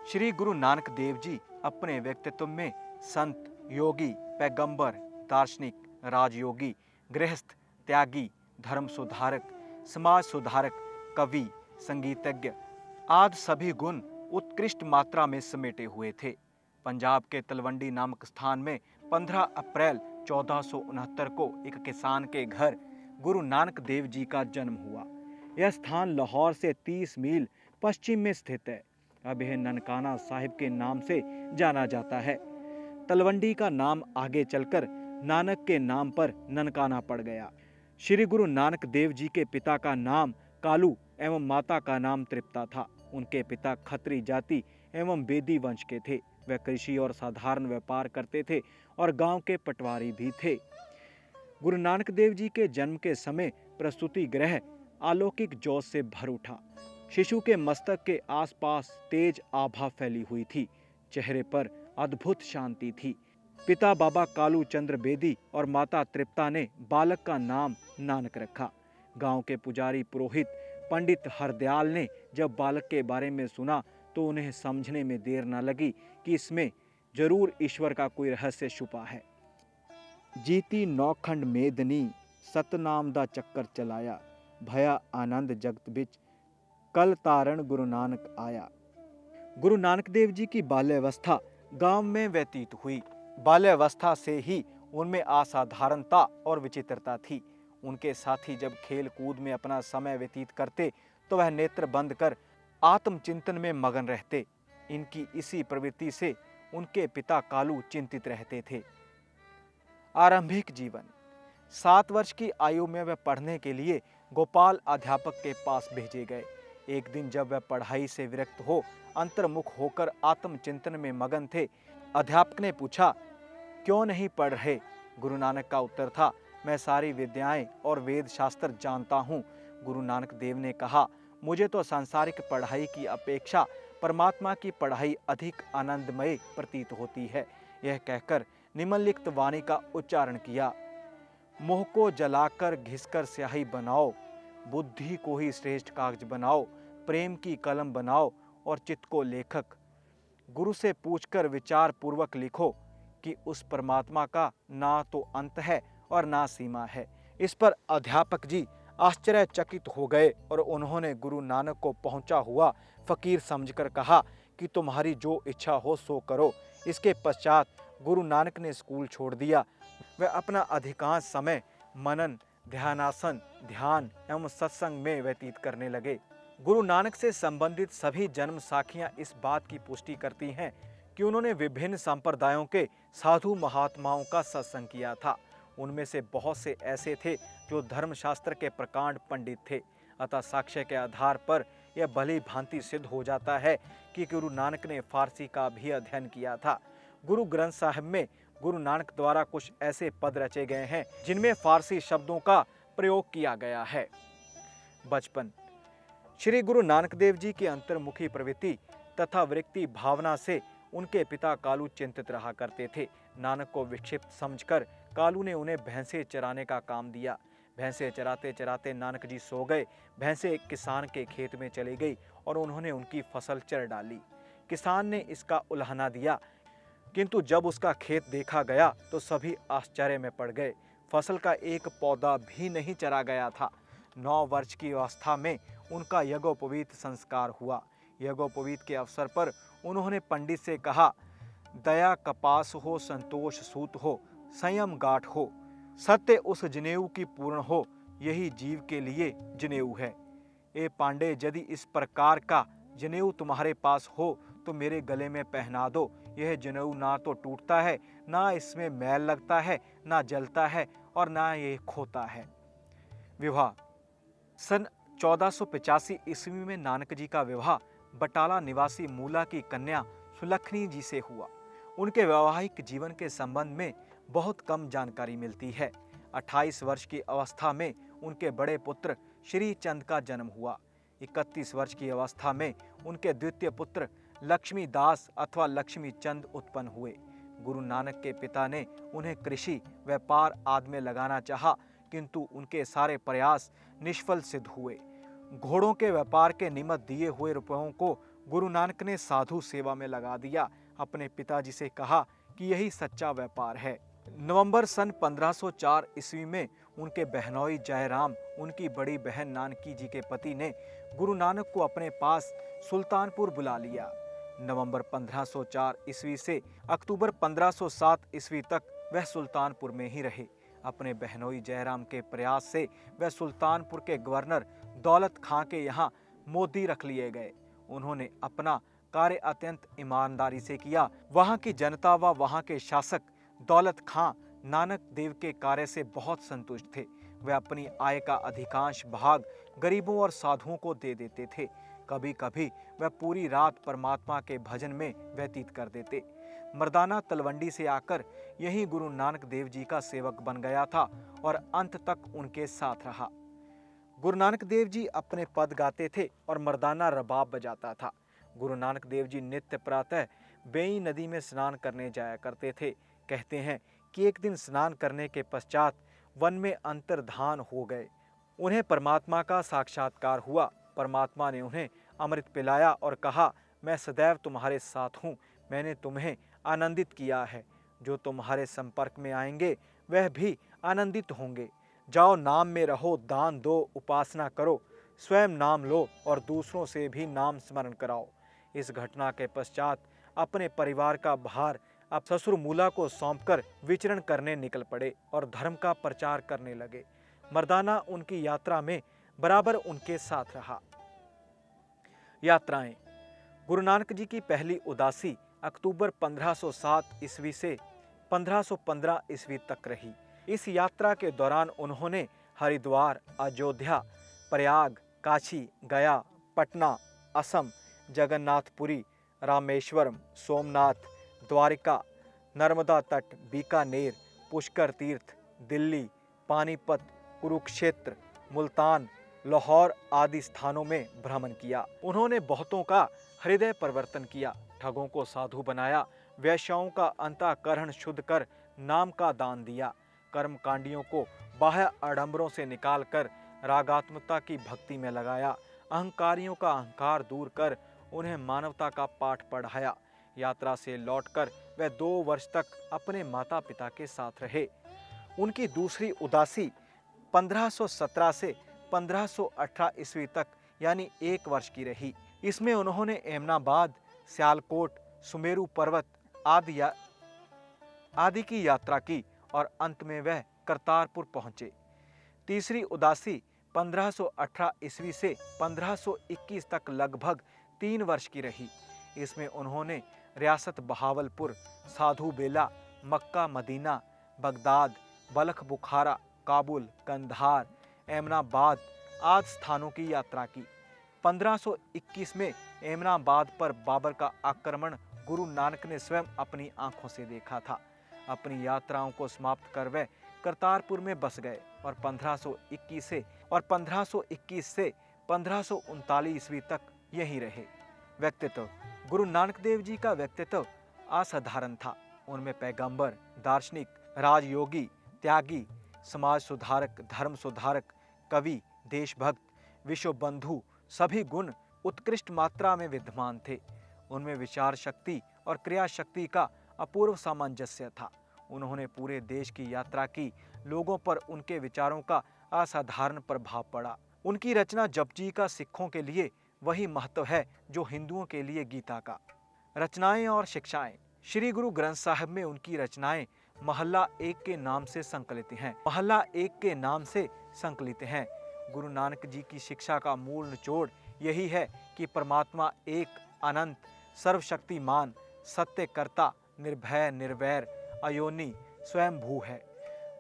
श्री गुरु नानक देव जी अपने व्यक्तित्व में संत, योगी, पैगंबर, दार्शनिक, राजयोगी, गृहस्थ, त्यागी, धर्म सुधारक, समाज सुधारक, कवि, संगीतज्ञ आदि सभी गुण उत्कृष्ट मात्रा में समेटे हुए थे। पंजाब के तलवंडी नामक स्थान में 15 अप्रैल 1469 को एक किसान के घर गुरु नानक देव जी का जन्म हुआ। यह स्थान लाहौर से 30 मील पश्चिम में स्थित है। अब यह ननकाना साहिब के नाम से जाना जाता है। तलवंडी का नाम आगे चलकर नानक के नाम पर ननकाना पड़ गया। श्री गुरु नानक देव जी के पिता का नाम कालू एवं माता का नाम तृप्ता था। उनके पिता खत्री जाति एवं बेदी वंश के थे। वे कृषि और साधारण व्यापार करते थे और गांव के पटवारी भी थे। गुरु नानक देव जी के जन्म के समय प्रसूति गृह अलौकिक जोश से भर उठा। शिशु के मस्तक के आसपास तेज आभा फैली हुई थी। चेहरे पर अद्भुत शांति थी। पिता बाबा कालू चंद्र बेदी और माता तृप्ता ने बालक का नाम नानक रखा। गांव के पुजारी पुरोहित पंडित हरदयाल ने जब बालक के बारे में सुना तो उन्हें समझने में देर न लगी कि इसमें जरूर ईश्वर का कोई रहस्य छुपा है। जीती नौखंड मेदनी सतनाम दा चक्कर चलाया, भया आनंद जगत बिच कल तारण गुरु नानक आया। गुरु नानक देव जी की बाल्यावस्था गांव में व्यतीत हुई। बाल्यावस्था से ही उनमें असाधारणता और विचित्रता थी। उनके साथी जब खेल कूद में अपना समय व्यतीत करते तो वह नेत्र बंद कर आत्मचिंतन में मगन रहते। इनकी इसी प्रवृत्ति से उनके पिता कालू चिंतित रहते थे। आरंभिक जीवन 7 वर्ष की आयु में वह पढ़ने के लिए गोपाल अध्यापक के पास भेजे गए। एक दिन जब वह पढ़ाई से विरक्त हो अंतर्मुख होकर आत्मचिंतन में मगन थे, अध्यापक ने पूछा, क्यों नहीं पढ़ रहे? गुरु नानक का उत्तर था, मैं सारी विद्याएं और वेद शास्त्र जानता हूँ। गुरु नानक देव ने कहा, मुझे तो सांसारिक पढ़ाई की अपेक्षा परमात्मा की पढ़ाई अधिक आनंदमय प्रतीत होती है। यह कहकर निम्नलिखित वाणी का उच्चारण किया, मोह को जलाकर घिसकर स्याही बनाओ, बुद्धि को ही श्रेष्ठ कागज बनाओ, प्रेम की कलम बनाओ और चित्त को लेखक। गुरु से पूछकर विचार पूर्वक लिखो कि उस परमात्मा का ना तो अंत है और ना सीमा है। इस पर अध्यापक जी आश्चर्यचकित हो गए और उन्होंने गुरु नानक को पहुंचा हुआ फकीर समझकर कहा कि तुम्हारी जो इच्छा हो सो करो। इसके पश्चात गुरु नानक ने स्कूल छोड़ दिया। वह अपना अधिकांश समय मनन, ध्यानासन, ध्यान एवं सत्संग में व्यतीत करने लगे। गुरु नानक से संबंधित सभी जन्म साखियां इस बात की पुष्टि करती हैं कि उन्होंने विभिन्न संप्रदायों के साधु महात्माओं का सत्संग किया था। उनमें से बहुत से ऐसे थे जो धर्मशास्त्र के प्रकांड पंडित थे। अतः साक्ष्य के आधार पर यह भली भांति सिद्ध हो जाता है कि गुरु नानक ने फारसी का भी अध्ययन किया था। गुरु ग्रंथ साहिब में गुरु नानक द्वारा कुछ ऐसे पद रचे गए हैं जिनमें फारसी शब्दों का प्रयोग किया गया है। बचपन श्री गुरु नानक देव जी की अंतर्मुखी प्रवृत्ति तथा वृत्ति भावना से उनके पिता कालू चिंतित रहा करते थे। नानक को विक्षिप्त समझकर कालू ने उन्हें भैंसे चराने का काम दिया। भैंसे चराते चराते नानक जी सो गए। भैंसे एक किसान के खेत में चली गई और उन्होंने उनकी फसल चर डाली। किसान ने इसका उल्हाना दिया, किंतु जब उसका खेत देखा गया तो सभी आश्चर्य में पड़ गए। फसल का एक पौधा भी नहीं चरा गया था। 9 वर्ष की अवस्था में उनका यज्ञोपवीत संस्कार हुआ। यज्ञोपवीत के अवसर पर उन्होंने पंडित से कहा, दया कपास हो, संतोष सूत हो, संयम गाठ हो, सत्य उस जनेऊ की पूर्ण हो, यही जीव के लिए जनेऊ है। ए पांडे, यदि इस प्रकार का जनेऊ तुम्हारे पास हो तो मेरे गले में पहना दो। यह जनेऊ ना तो टूटता है, ना इसमें मैल लगता है, ना जलता है और ना ये खोता है। विवाह सन 1485 ईस्वी में नानक जी का विवाह बटाला निवासी मूला की कन्या सुलखनी जी से हुआ। उनके वैवाहिक जीवन के संबंध में बहुत कम जानकारी मिलती है। 28 वर्ष की अवस्था में उनके बड़े पुत्र श्री चंद का जन्म हुआ। 31 वर्ष की अवस्था में उनके द्वितीय पुत्र लक्ष्मी दास अथवा लक्ष्मी चंद उत्पन्न हुए। गुरु नानक के पिता ने उन्हें कृषि, व्यापार आदि में लगाना चाहा, किंतु उनके सारे प्रयास निष्फल सिद्ध हुए। घोड़ों के व्यापार के निमित्त दिए हुए रुपयों को गुरु नानक ने साधु सेवा में लगा दिया। अपने पिताजी से कहा कि यही सच्चा व्यापार है। नवंबर सन 1504 ईस्वी में उनके बहनोई जयराम, उनकी बड़ी बहन नानकी जी के पति ने गुरु नानक को अपने पास सुल्तानपुर बुला लिया। नवंबर 1504 ईस्वी से अक्टूबर 1507 ईस्वी तक वह सुल्तानपुर में ही रहे। अपने बहनोई जयराम के प्रयास से वह सुल्तानपुर के गवर्नर दौलत खां के यहाँ मोदी रख लिए गए। उन्होंने अपना कार्य अत्यंत ईमानदारी से किया। वहाँ की जनता व वहाँ के शासक दौलत खां नानक देव के कार्य से बहुत संतुष्ट थे। वे अपनी आय का अधिकांश भाग गरीबों और साधुओं को दे देते थे। कभी कभी वह पूरी रात परमात्मा के भजन में व्यतीत कर देते। मर्दाना तलवंडी से आकर यही गुरु नानक देव जी का सेवक बन गया था और अंत तक उनके साथ रहा। गुरु नानक देव जी अपने पद गाते थे और मर्दाना रबाब बजाता था। गुरु नानक देव जी नित्य प्रातः बेई नदी में स्नान करने जाया करते थे। कहते हैं कि एक दिन स्नान करने के पश्चात वन में अंतर्धान हो गए। उन्हें परमात्मा का साक्षात्कार हुआ। परमात्मा ने उन्हें अमृत पिलाया और कहा, मैं सदैव तुम्हारे साथ हूँ, मैंने तुम्हें आनंदित किया है। जो तुम्हारे संपर्क में आएंगे वह भी आनंदित होंगे। जाओ, नाम में रहो, दान दो, उपासना करो, स्वयं नाम लो और दूसरों से भी नाम स्मरण कराओ। इस घटना के पश्चात अपने परिवार का भार अब ससुर मूला को सौंपकर विचरण करने निकल पड़े और धर्म का प्रचार करने लगे। मर्दाना उनकी यात्रा में बराबर उनके साथ रहा। यात्राएं। गुरु नानक जी की पहली उदासी अक्टूबर 1507 ईस्वी से 1515 ईस्वी तक रही। इस यात्रा के दौरान उन्होंने हरिद्वार, अयोध्या, प्रयाग, काशी, गया, पटना, असम, जगन्नाथपुरी, रामेश्वरम, सोमनाथ, द्वारिका, नर्मदा तट, बीकानेर, पुष्कर तीर्थ, दिल्ली, पानीपत, कुरुक्षेत्र, मुल्तान, लाहौर आदि स्थानों में भ्रमण किया। उन्होंने बहुतों का हृदय परिवर्तन किया, ठगों को साधु बनाया, वैश्याओं का अंतःकरण शुद्ध कर नाम का दान दिया, कर्मकांडियों को बाह्य आडंबरों से निकालकर रागात्मकता की भक्ति में लगाया, अहंकारियों का अहंकार दूर कर उन्हें मानवता का पाठ पढ़ाया। यात्रा से लौटकर वह 2 वर्ष तक अपने माता पिता के साथ रहे। उनकी दूसरी उदासी 1517 से 1518 ईस्वी तक यानी 1 वर्ष की रही। इसमें उन्होंने एमनाबाद, सियालकोट, सुमेरु पर्वत आदि की यात्रा की और अंत में वह करतारपुर पहुंचे। तीसरी उदासी 1518 ईस्वी से 1521 तक लगभग 3 वर्ष की रही। इसमें उन्होंने रियासत बहावलपुर, साधु बेला, मक्का, मदीना, बगदाद, बलख, बुखारा, काबुल, कंधार, एमनाबाद आदि स्थानों की यात्रा की। 1521 में एमनाबाद पर बाबर का आक्रमण गुरु नानक ने स्वयं अपनी आंखों से देखा था। अपनी यात्राओं को समाप्त कर वह करतारपुर में बस गए और 1521 से 1539 ईस्वी तक यहीं रहे। व्यक्तित्व। गुरु नानक देव जी का व्यक्तित्व असाधारण था। उनमें पैगंबर, दार्शनिक, राजयोगी, त्यागी, समाज सुधारक, धर्म सुधारक, कवि, देशभक्त, विश्व बंधु सभी गुण उत्कृष्ट मात्रा में विद्यमान थे। उनमें विचार शक्ति और क्रिया शक्ति का अपूर्व सामंजस्य था। उन्होंने पूरे देश की यात्रा की। लोगों पर उनके विचारों का असाधारण प्रभाव पड़ा। उनकी रचना जपजी का सिखों के लिए वही महत्व है जो हिंदुओं के लिए गीता का। रचनाएं और शिक्षाएं। श्री गुरु ग्रंथ साहिब में उनकी रचनाएं महल्ला 1 के नाम से संकलित हैं। गुरु नानक जी की शिक्षा का मूल निचोड़ यही है कि परमात्मा एक, अनंत, सर्वशक्तिमान, सत्यकर्ता, निर्भय, निर्वैर, अयोनि, स्वयंभू है।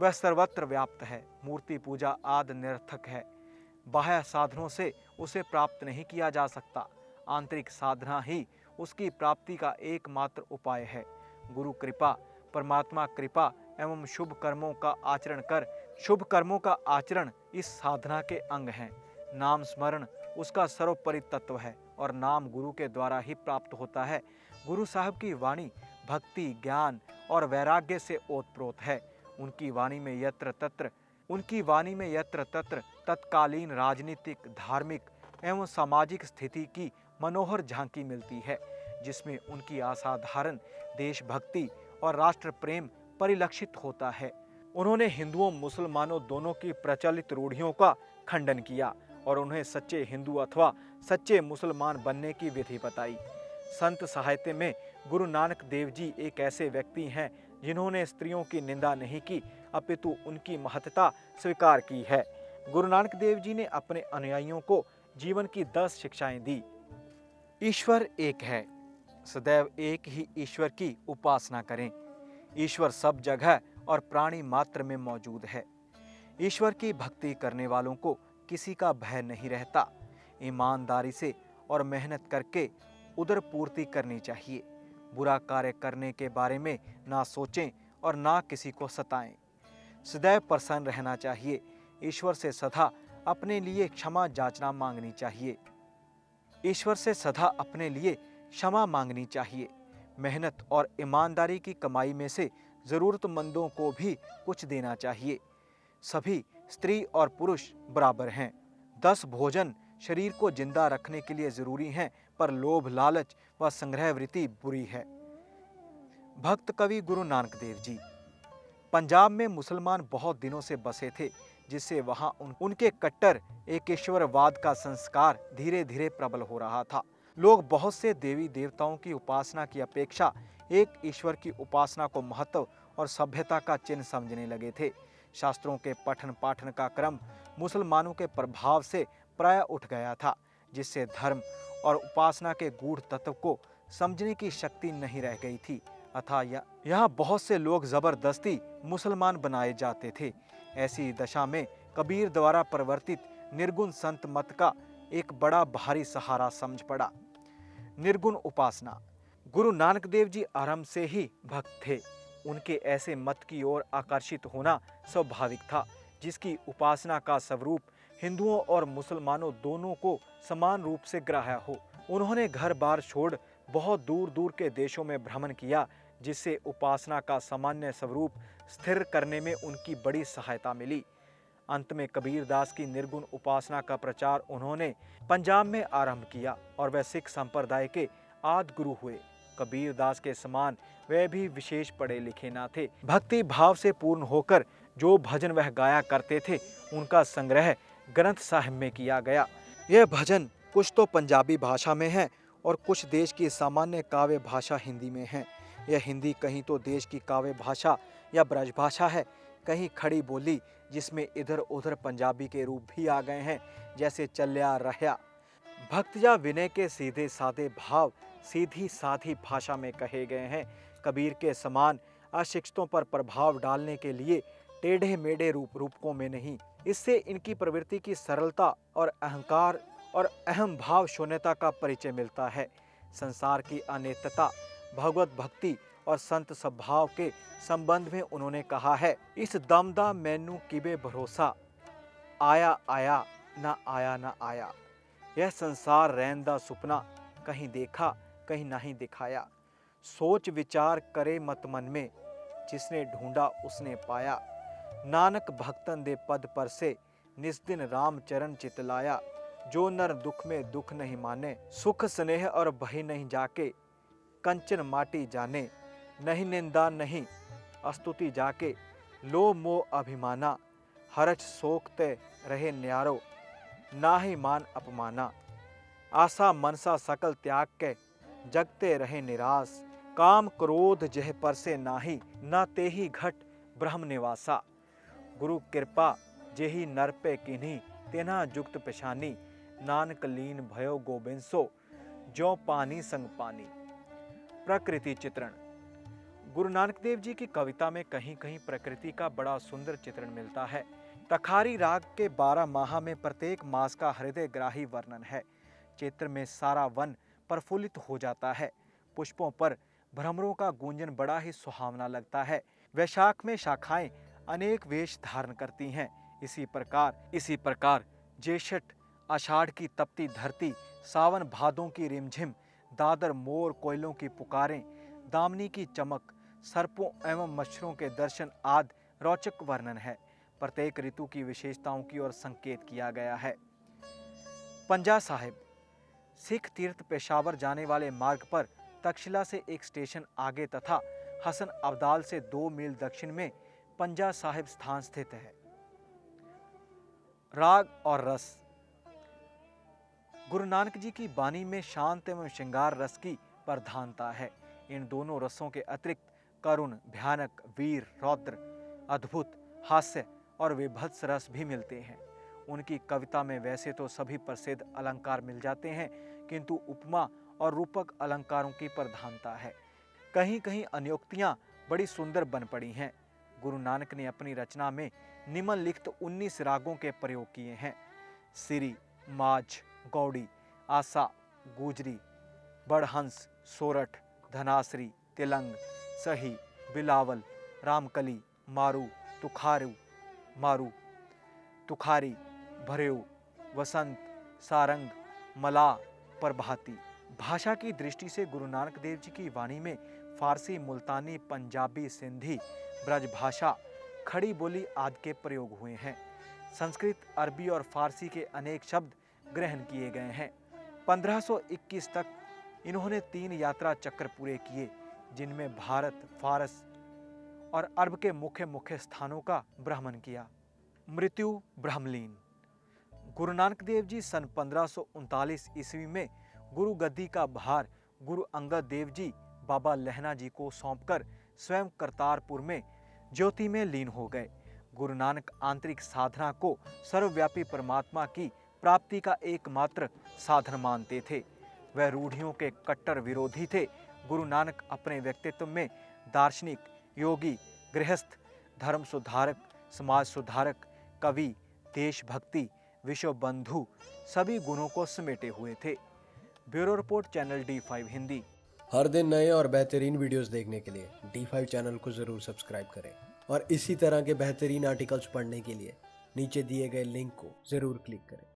वह सर्वत्र व्याप्त है। मूर्ति पूजा आदि निरर्थक है। बाह्य साधनों से उसे प्राप्त नहीं किया जा सकता। आंतरिक साधना ही उसकी प्राप्ति का एकमात्र उपाय है। गुरु कृपा, परमात्मा कृपा एवं शुभ कर्मों का आचरण इस साधना के अंग हैं। नाम स्मरण उसका सर्वोपरि तत्व है और नाम गुरु के द्वारा ही प्राप्त होता है। गुरु साहब की वाणी भक्ति, ज्ञान और वैराग्य से ओतप्रोत है। उनकी वाणी में यत्र तत्र तत्कालीन राजनीतिक, धार्मिक एवं सामाजिक स्थिति की मनोहर झांकी मिलती है, जिसमें उनकी असाधारण देशभक्ति और राष्ट्र प्रेम परिलक्षित होता है। उन्होंने हिंदुओं मुसलमानों दोनों की प्रचलित रूढ़ियों का खंडन किया और उन्हें सच्चे हिंदू अथवा सच्चे मुसलमान बनने की विधि बताई। संत साहित्य में गुरु नानक देव जी एक ऐसे व्यक्ति हैं जिन्होंने स्त्रियों की निंदा नहीं की, अपितु उनकी महत्ता स्वीकार की है। गुरु नानक देव जी ने अपने अनुयायियों को जीवन की 10 शिक्षाएं दी। ईश्वर एक है, सदैव एक ही ईश्वर की उपासना करें। ईश्वर सब जगह और प्राणी मात्र में मौजूद है। ईश्वर की भक्ति करने वालों को किसी का भय नहीं रहता। ईमानदारी से और मेहनत करके उदर पूर्ति करनी चाहिए। बुरा कार्य करने के बारे में ना सोचें और ना किसी को सताएं। सदैव प्रसन्न रहना चाहिए। ईश्वर से सदा अपने लिए क्षमा याचना मांगनी चाहिए। ईश्वर से सदा अपने लिए क्षमा मांगनी चाहिए। मेहनत और ईमानदारी की कमाई में से जरूरतमंदों को भी कुछ देना चाहिए। सभी स्त्री और पुरुष बराबर हैं। 10 भोजन शरीर को जिंदा रखने के लिए जरूरी हैं, पर लोभ लालच व संग्रह वृत्ति बुरी है। भक्त कवि गुरु नानक देव जी। पंजाब में मुसलमान बहुत दिनों से बसे थे, जिससे वहां उनके कट्टर एकेश्वरवाद का संस्कार धीरे धीरे प्रबल हो रहा था। लोग बहुत से देवी देवताओं की उपासना की अपेक्षा एक ईश्वर की उपासना को महत्व और सभ्यता का चिन्ह समझने लगे थे। शास्त्रों के पठन पाठन का क्रम मुसलमानों के प्रभाव से प्राय उठ गया था, जिससे धर्म और उपासना के गूढ़ तत्व को समझने की शक्ति नहीं रह गई थी। अतः यहाँ बहुत से लोग जबरदस्ती मुसलमान बनाए जाते थे। ऐसी दशा में कबीर द्वारा प्रवर्तित निर्गुण संत मत का एक बड़ा भारी सहारा समझ पड़ा। निर्गुण उपासना। गुरु नानक देव जी आरंभ से ही भक्त थे। उनके ऐसे मत की ओर आकर्षित होना स्वाभाविक था, जिसकी उपासना का स्वरूप हिंदुओं और मुसलमानों दोनों को समान रूप से ग्राह्य हो। उन्होंने घर बार छोड़ बहुत दूर दूर के देशों में भ्रमण किया, जिससे उपासना का सामान्य स्वरूप स्थिर करने में उनकी बड़ी सहायता मिली। अंत में कबीरदास की निर्गुण उपासना का प्रचार उन्होंने पंजाब में आरंभ किया और वह सिख संप्रदाय के आदि गुरु हुए। कबीरदास के समान वे भी विशेष पढ़े लिखे ना थे। भक्ति भाव से पूर्ण होकर जो भजन वह गाया करते थे, उनका संग्रह ग्रंथ साहिब में किया गया। यह भजन कुछ तो पंजाबी भाषा में है और कुछ देश की सामान्य काव्य भाषा हिंदी में है। यह हिंदी कहीं तो देश की काव्य भाषा या ब्रज भाषा है, कहीं खड़ी बोली जिसमें इधर उधर पंजाबी के रूप भी आ गए हैं, जैसे चल्या रहया। भक्त या विनय के सीधे साधे भाव सीधी साधी भाषा में कहे गए हैं। कबीर के समान अशिक्षितों पर प्रभाव डालने के लिए टेढ़े मेढ़े रूपों में नहीं। इससे इनकी प्रवृत्ति की सरलता और अहंकार और अहम भाव शून्यता का परिचय मिलता है। संसार की अनेकता, भगवत भक्ति और संत स्वभाव के संबंध में उन्होंने कहा है, इस दमदा मैनू किबे भरोसा, आया आया ना आया ना आया। यह संसार रैन दा सुपना, कहीं देखा कहीं नहीं दिखाया। सोच विचार करे मत मन में, जिसने ढूंढा उसने पाया। नानक भक्तन दे पद पर से, निस दिन राम चरण चितलाया। जो नर दुख में दुख नहीं माने, सुख स्नेह और बही नहीं जाके। कंचन माटी जाने, नहीं निंदा नहीं स्तुति जाके। लो मोह अभिमाना, हरच सोखते रहे न्यारो। ना ही मान अपमाना, आशा मनसा सकल त्याग के। जगते रहे निराश, काम क्रोध जह पर से नाही। ना तेही घट ब्रह्म निवासा। गुरु कृपा जेही नर पे किन्ही, तेना जुक्त पेशानी। नानक लीन भयो गोबिंसो, जो पानी संग पानी। प्रकृति चित्रण। गुरु नानक देव जी की कविता में कहीं कहीं प्रकृति का बड़ा सुंदर चित्रण मिलता है। तखारी राग के 12 माह में प्रत्येक मास का हृदयग्राही वर्णन है। चित्र में सारा वन प्रफुल्लित हो जाता है। पुष्पों पर भ्रमरों का गूंजन बड़ा ही सुहावना लगता है। वैशाख में शाखाएं अनेक वेश धारण करती हैं। इसी प्रकार ज्येष्ठ आषाढ़ की तपती धरती, सावन भादों की रिमझिम, दादर मोर कोयलों की पुकारें, दामनी की चमक, सर्पों एवं मच्छरों के दर्शन आदि रोचक वर्णन है। प्रत्येक ऋतु की विशेषताओं की ओर संकेत किया गया है। पंजा साहिब। सिख तीर्थ पेशावर जाने वाले मार्ग पर तक्षशिला से एक स्टेशन आगे तथा हसन अब्दाल से 2 मील दक्षिण में पंजा साहिब स्थान स्थित है। राग और रस। गुरु नानक जी की बानी में शांत एवं श्रृंगार रस की प्रधानता है। इन दोनों रसों के अतिरिक्त करुण, भयानक, वीर, रौद्र, अद्भुत, हास्य और विभत्स रस भी मिलते हैं। उनकी कविता में वैसे तो सभी प्रसिद्ध अलंकार मिल जाते हैं, किंतु उपमा और रूपक अलंकारों की प्रधानता है। कहीं कहीं अन्योक्तियां बड़ी सुंदर बन पड़ी हैं। गुरु नानक ने अपनी रचना में निम्नलिखित 19 रागों के प्रयोग किए हैं। सिरी, माझ, गौड़ी, आसा, गुजरी, बड़हंस, सोरठ, धनासरी, तिलंग, सही, बिलावल, रामकली, मारू, तुखारी, भरेऊ, वसंत, सारंग, मला, प्रभाती। भाषा की दृष्टि से गुरु नानक देव जी की वाणी में फारसी, मुल्तानी, पंजाबी, सिंधी, ब्रजभाषा, खड़ी बोली आदि के प्रयोग हुए हैं। संस्कृत, अरबी और फारसी के अनेक शब्द ग्रहण किए गए हैं। 1521 तक इन्होंने 3 यात्रा चक्र पूरे किए, जिनमें भारत, फारस और अरब के मुख्य स्थानों का भ्रमण किया। मृत्यु ब्रह्मलीन। गुरु नानक देव जी सन 1539 ईस्वी में गुरु गद्दी का भार गुरु अंगद देव जी बाबा लहना जी को सौंपकर स्वयं करतारपुर में ज्योति में लीन हो गए। गुरु नानक आंतरिक साधना को सर्वव्यापी परमात्मा की प्राप्ति का एकमात्र साधन मानते थे। वह रूढ़ियों के कट्टर विरोधी थे। गुरु नानक अपने व्यक्तित्व में दार्शनिक, योगी, गृहस्थ, धर्म सुधारक, समाज सुधारक, कवि, देशभक्ति, विश्व बंधु सभी गुणों को समेटे हुए थे। Bureau report, channel D5 Hindi. हर दिन नए और बेहतरीन वीडियोस देखने के लिए D5 चैनल को जरूर सब्सक्राइब करें और इसी तरह के बेहतरीन आर्टिकल्स पढ़ने के लिए नीचे दिए गए लिंक को जरूर क्लिक करें।